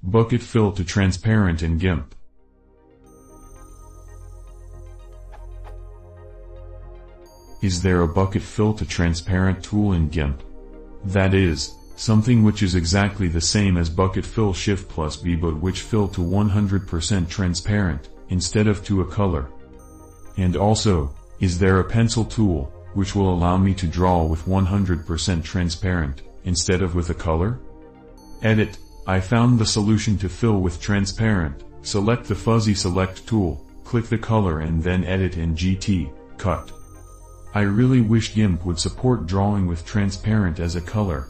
Bucket fill to transparent in GIMP. Is there a bucket fill to transparent tool in GIMP? That is, something which is exactly the same as bucket fill Shift+B but which fill to 100% transparent, instead of to a color. And also, is there a pencil tool, which will allow me to draw with 100% transparent, instead of with a color? Edit. I found the solution to fill with transparent. Select the fuzzy select tool, click the color and then edit in GT, cut. I really wish GIMP would support drawing with transparent as a color.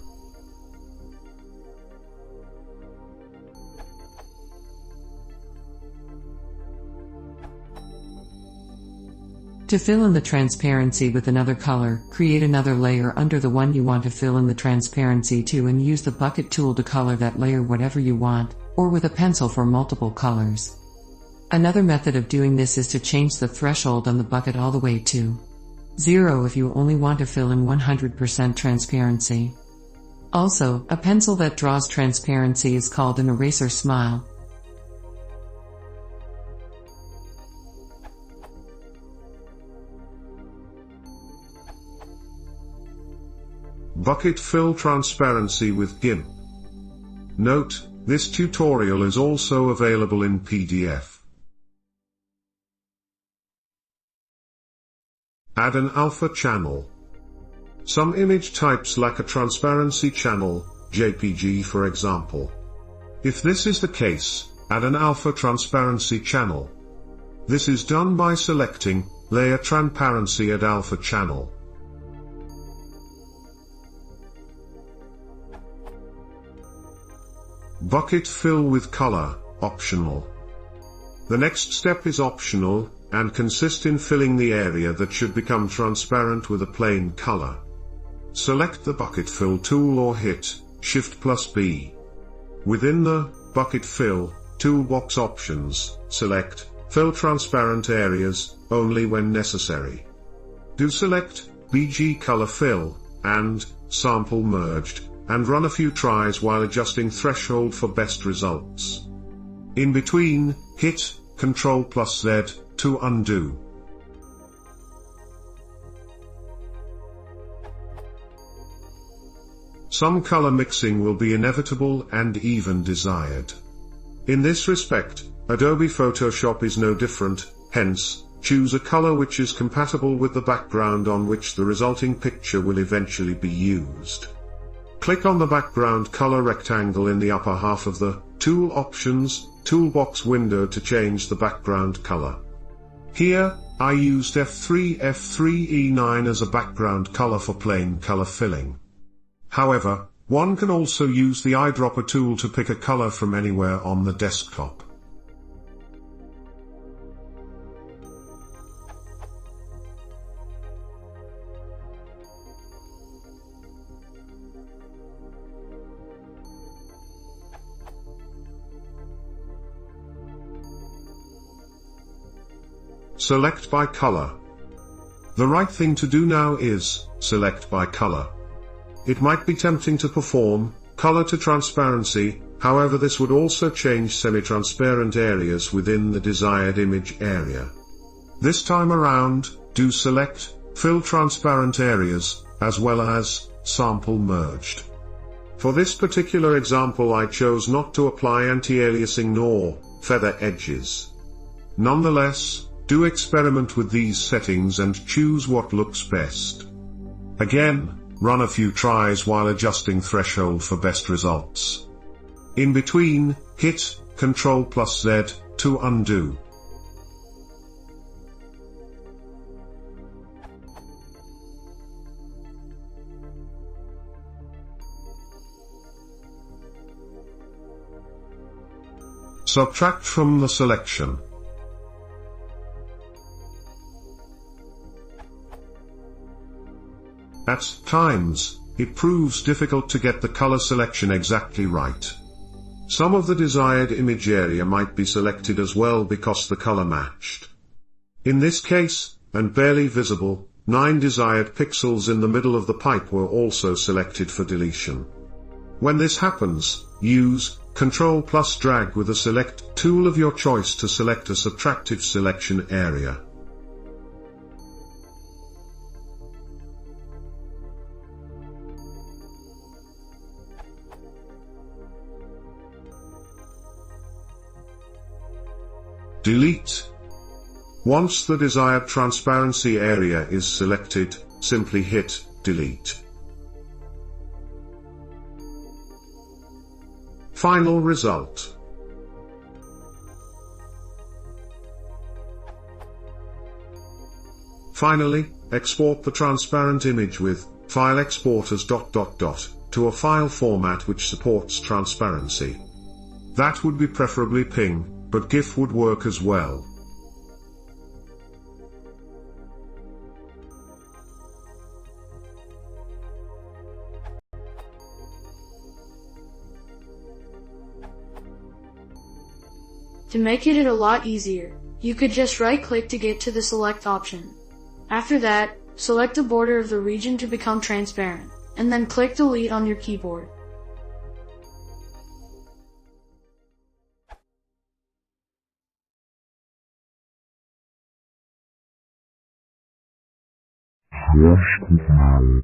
To fill in the transparency with another color, create another layer under the one you want to fill in the transparency to and use the bucket tool to color that layer whatever you want, or with a pencil for multiple colors. Another method of doing this is to change the threshold on the bucket all the way to 0 if you only want to fill in 100% transparency. Also, a pencil that draws transparency is called an eraser smile. Bucket fill transparency with GIMP. Note, this tutorial is also available in PDF. Add an alpha channel. Some image types lack a transparency channel, JPG for example. If this is the case, add an alpha transparency channel. This is done by selecting Layer Transparency Add Alpha Channel. Bucket fill with color, optional. The next step is optional, and consists in filling the area that should become transparent with a plain color. Select the bucket fill tool or hit Shift+B. Within the bucket fill toolbox options, select Fill Transparent Areas, only when necessary. Do select BG Color Fill, and Sample Merged, and run a few tries while adjusting threshold for best results. In between, hit Ctrl+Z to undo. Some color mixing will be inevitable and even desired. In this respect, Adobe Photoshop is no different, hence, choose a color which is compatible with the background on which the resulting picture will eventually be used. Click on the background color rectangle in the upper half of the Tool Options toolbox window to change the background color. Here, I used F3E9 as a background color for plain color filling. However, one can also use the eyedropper tool to pick a color from anywhere on the desktop. Select by color. The right thing to do now is select by color. It might be tempting to perform color to transparency, however this would also change semi-transparent areas within the desired image area. This time around, do select Fill Transparent Areas, as well as Sample Merged. For this particular example I chose not to apply anti-aliasing nor feather edges. Nonetheless, do experiment with these settings and choose what looks best. Again, run a few tries while adjusting threshold for best results. In between, hit Ctrl+Z to undo. Subtract from the selection. At times, it proves difficult to get the color selection exactly right. Some of the desired image area might be selected as well because the color matched. In this case, and barely visible, 9 desired pixels in the middle of the pipe were also selected for deletion. When this happens, use Ctrl plus drag with a select tool of your choice to select a subtractive selection area. Delete. Once the desired transparency area is selected, simply hit delete. Final result. Finally, export the transparent image with File Exporters ... to a file format which supports transparency. That would be preferably PNG, but GIF would work as well. To make it a lot easier, you could just right-click to get to the select option. After that, select the border of the region to become transparent, and then click delete on your keyboard. First of all,